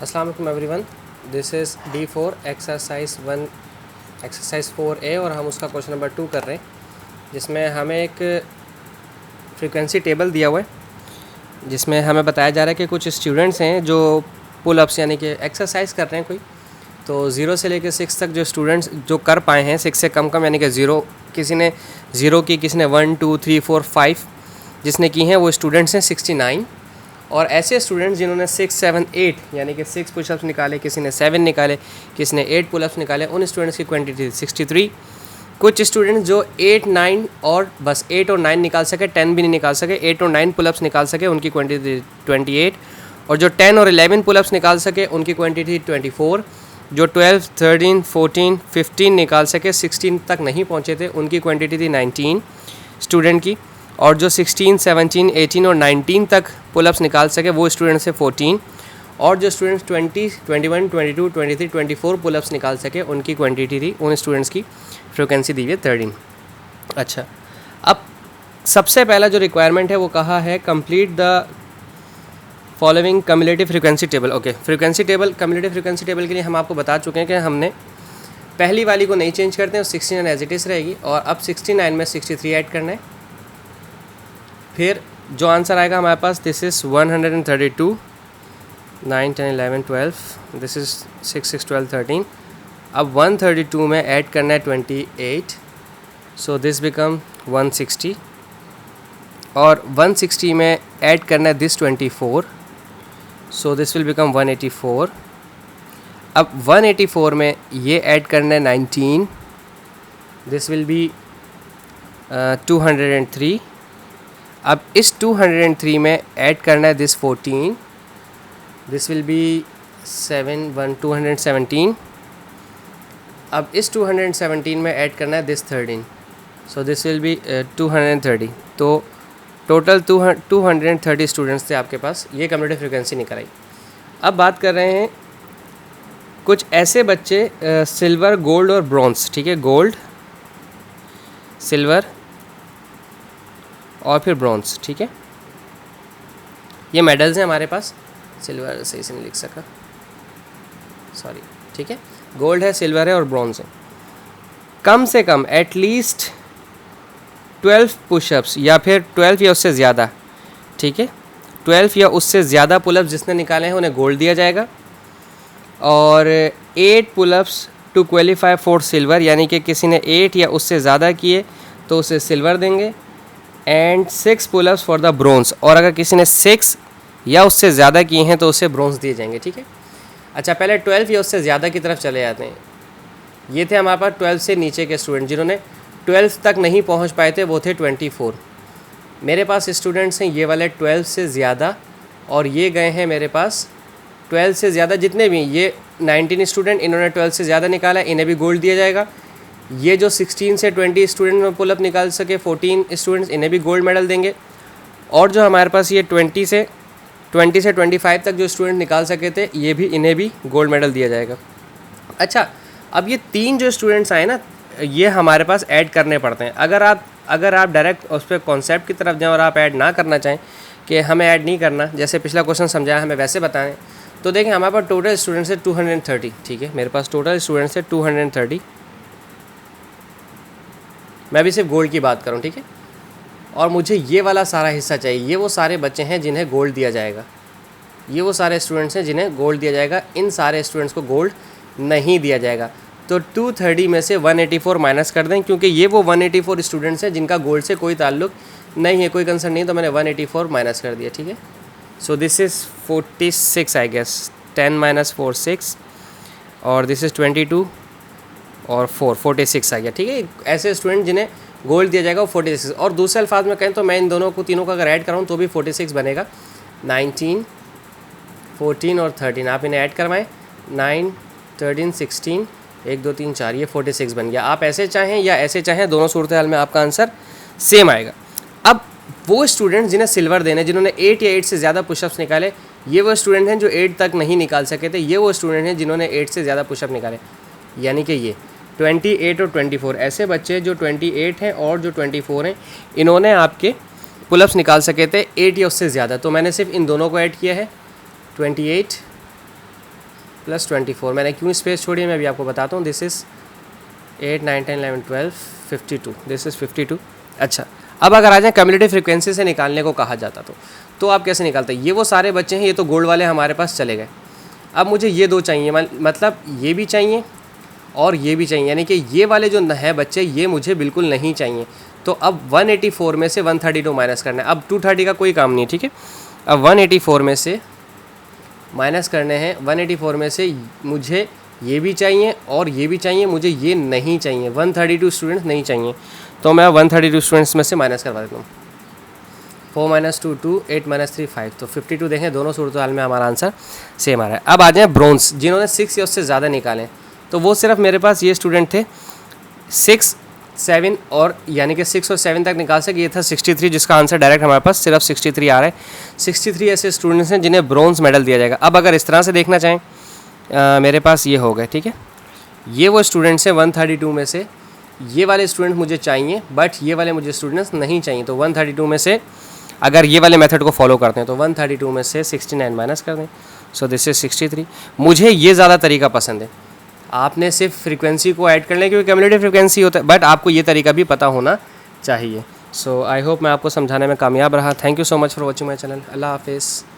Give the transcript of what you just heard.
अस्सलाम वालेकुम everyone, this is D4 exercise 4A और हम उसका क्वेश्चन नंबर 2 कर रहे हैं, जिसमें हमें एक फ्रीक्वेंसी टेबल दिया हुआ है, जिसमें हमें बताया जा रहा है कि कुछ स्टूडेंट्स हैं जो पुल अप्स यानी कि एक्सरसाइज कर रहे हैं कोई, तो 0 से लेकर 6 तक जो स्टूडेंट्स जो कर पाए हैं, 6 से कम यानी कि 0, किसी ने 0 की, किसी ने 1 2 3 4 5 जिसने की हैं वो स्टूडेंट्स हैं 69। और ऐसे स्टूडेंट्स जिन्होंने 6 7 8 यानी कि 6 पुशअप्स निकाले, किसी ने 7 निकाले, किसी ने 8 पुलअप्स निकाले, उन स्टूडेंट्स की क्वांटिटी 63। कुछ स्टूडेंट्स जो 8 9 और बस 8 और 9 निकाल सके, 10 भी नहीं निकाल सके, 8 और 9 पुलअप्स निकाल सके, उनकी क्वांटिटी 28। और जो 10 और 11 पुलअप्स निकाल सके उनकी क्वांटिटी 24। जो 12 13 14 15 निकाल सके, 16 तक नहीं पहुँचे थे, उनकी क्वांटिटी थी 19 स्टूडेंट की। और जो 16 17 18 और 19 तक पुलअप्स निकाल सके वो स्टूडेंट से 14। और जो स्टूडेंट्स 20 21 22 23 24 पुलअप्स निकाल सके उनकी क्वांटिटी थी, उन स्टूडेंट्स की फ्रिक्वेंसी दी हुई है 13। अच्छा, अब सबसे पहला जो रिक्वायरमेंट है वो कहा है complete the following cumulative frequency table. Okay, frequency table, cumulative frequency table के लिए हम आपको बता चुके हैं कि हमने पहली वाली को नहीं चेंज करते हैं, 69 एज इट इज़ रहेगी, और अब 69 में 63 ऐड करना है। फिर जो आंसर आएगा हमारे पास, दिस इज़ 132 9 10 11 12, दिस इज़ 6 6 12 13। अब 132 में ऐड करना है 28, सो दिस बिकम 160। और 160 में ऐड करना है this 24, so this will become 184। अब 184 में ये ऐड करना है 19, दिस विल बी 203। अब इस 203 में ऐड करना है दिस 14, दिस विल बी 217। अब इस 217 में ऐड करना है this 13, so this will be 230। तो टोटल 230 स्टूडेंट्स थे आपके पास, ये कम्युलेटिव फ्रिक्वेंसी निकल आई। अब बात कर रहे हैं कुछ ऐसे बच्चे, सिल्वर, गोल्ड और ब्रॉन्ज, ठीक है, गोल्ड, सिल्वर और फिर ब्रॉन्ज, ठीक है, ये मेडल्स हैं हमारे पास। सिल्वर सही से नहीं लिख सका, सॉरी, ठीक है, गोल्ड है, सिल्वर है और ब्रॉन्ज है। कम से कम एटलीस्ट 12 पुशअप्स या फिर 12 या उससे ज़्यादा, ठीक है, 12 या उससे ज़्यादा पुलअप्स जिसने निकाले हैं उन्हें गोल्ड दिया जाएगा। और 8 pull ups to qualify for silver, यानी कि किसी ने 8 या उससे ज़्यादा किए तो उसे सिल्वर देंगे। And 6 pullups for the bronze, और अगर किसी ने 6 या उससे ज़्यादा किए हैं तो उसे ब्रोंज दिए जाएंगे, ठीक है। अच्छा, पहले 12 या उससे ज़्यादा की तरफ चले जाते हैं। ये थे हमारे पास 12 से नीचे के स्टूडेंट, जिन्होंने 12 तक नहीं पहुंच पाए थे, वो थे 24। मेरे पास स्टूडेंट्स हैं ये वाले 12 से ज़्यादा, और ये गए हैं मेरे पास 12 से ज़्यादा जितने भी, ये 19 स्टूडेंट, इन्होंने 12 से ज़्यादा निकाला, इन्हें भी गोल्ड दिया जाएगा। ये जो 16 से 20 स्टूडेंट में पुलअप निकाल सके, 14 स्टूडेंट्स, इन्हें भी गोल्ड मेडल देंगे। और जो हमारे पास ये 20 से 25 तक जो स्टूडेंट निकाल सके थे, ये भी, इन्हें भी गोल्ड मेडल दिया जाएगा। अच्छा, अब ये 3 जो स्टूडेंट्स आए ना, ये हमारे पास ऐड करने पड़ते हैं। अगर आप डायरेक्ट उस पर कॉन्सेप्ट की तरफ जाएँ और आप ऐड ना करना चाहें कि हमें ऐड नहीं करना, जैसे पिछला क्वेश्चन समझाया हमें वैसे बताएं, तो देखें हमारे पास टोटल स्टूडेंट्स है 230, ठीक है, मेरे पास टोटल स्टूडेंट्स है 230। मैं भी सिर्फ गोल्ड की बात करूं, ठीक है, और मुझे ये वाला सारा हिस्सा चाहिए। ये वो सारे बच्चे हैं जिन्हें गोल्ड दिया जाएगा, ये वो सारे स्टूडेंट्स हैं जिन्हें गोल्ड दिया जाएगा। इन सारे स्टूडेंट्स को गोल्ड नहीं दिया जाएगा। तो 230 में से 184 माइनस कर दें, क्योंकि ये वो 184 स्टूडेंट्स हैं जिनका गोल्ड से कोई ताल्लुक नहीं है, कोई कंसर्न नहीं, तो मैंने 184 माइनस कर दिया, ठीक है। So this is 46 I guess, 10 - 4 6, और दिस इज़ 22 और 4 46 आ गया, ठीक है। ऐसे स्टूडेंट जिन्हें गोल्ड दिया जाएगा वो 46। और दूसरे अल्फाज में कहें तो मैं इन दोनों को, तीनों का अगर ऐड कराऊँ तो भी 46 बनेगा। 19 14 और 13 आप इन्हें ऐड करवाएं, 9 13 16 1 2 3 4, ये 46 बन गया। आप ऐसे चाहें या ऐसे चाहें, दोनों सूरत हाल में आपका आंसर सेम आएगा। अब वो स्टूडेंट जिन्हें सिल्वर देने, जिन्होंने 8 या 8 से ज़्यादा पुशअप्स निकाले, ये वो स्टूडेंट हैं जो 8 तक नहीं निकाल सके थे, ये वो स्टूडेंट हैं जिन्होंने 8 से ज़्यादा पुशअप निकाले, यानी कि ये 28 और 24, ऐसे बच्चे जो 28 हैं और जो 24 हैं, इन्होंने आपके पुलअप्स निकाल सके थे 8 या उससे ज़्यादा। तो मैंने सिर्फ इन दोनों को ऐड किया है, 28 प्लस 24। मैंने क्यों स्पेस छोड़ी है मैं अभी आपको बताता हूँ। This is 8, 9, 10, 11, 12, 52, this is 52। अच्छा, अब अगर आ जाए कम्युलेटिव फ्रीक्वेंसी से निकालने को कहा जाता तो आप कैसे निकालते हैं। ये वो सारे बच्चे हैं, ये तो गोल्ड वाले हमारे पास चले गए। अब मुझे ये दो चाहिए, मतलब ये भी चाहिए और ये भी चाहिए, यानी कि ये वाले जो है बच्चे ये मुझे बिल्कुल नहीं चाहिए। तो अब 184 में से 132 माइनस करना है। अब 230 का कोई काम नहीं है, ठीक है। अब 184 में से माइनस करने हैं। 184 में से मुझे ये भी चाहिए और ये भी चाहिए, मुझे ये नहीं चाहिए। 132 स्टूडेंट्स नहीं चाहिए, तो मैं 132 स्टूडेंट्स में से माइनस करवा देता हूँ। 4 - 2 2, 8 - 3 5, तो 52 देखें। दोनों सूरत हाल में हमारा आंसर सेम आ रहा है। अब आ जाए ब्रोंज, जिन्होंने 6 या उससे ज़्यादा निकालें, तो वो सिर्फ मेरे पास ये स्टूडेंट थे 6, 7 और यानी कि 6 और 7 तक निकाल सके। ये था 63, जिसका आंसर डायरेक्ट हमारे पास सिर्फ 63 आ रहा है। 63 ऐसे स्टूडेंट्स हैं जिन्हें ब्रोंज मेडल दिया जाएगा। अब अगर इस तरह से देखना चाहें, मेरे पास ये हो गए, ठीक है। ये वो स्टूडेंट्स हैं 132 में से, ये वाले स्टूडेंट मुझे चाहिए बट ये वाले मुझे स्टूडेंट्स नहीं चाहिए। तो 132 में से अगर ये वाले मेथड को फॉलो करते हैं तो 132 में से 69 माइनस कर दें। So this is 63। मुझे ये ज़्यादा तरीका पसंद है। आपने सिर्फ फ्रीक्वेंसी को ऐड कर लें क्योंकि कम्युलेटिव फ्रीक्वेंसी होता है, बट आपको ये तरीका भी पता होना चाहिए। सो आई होप मैं आपको समझाने में कामयाब रहा। Thank you so much for watching my channel. अल्लाह हाफिज़।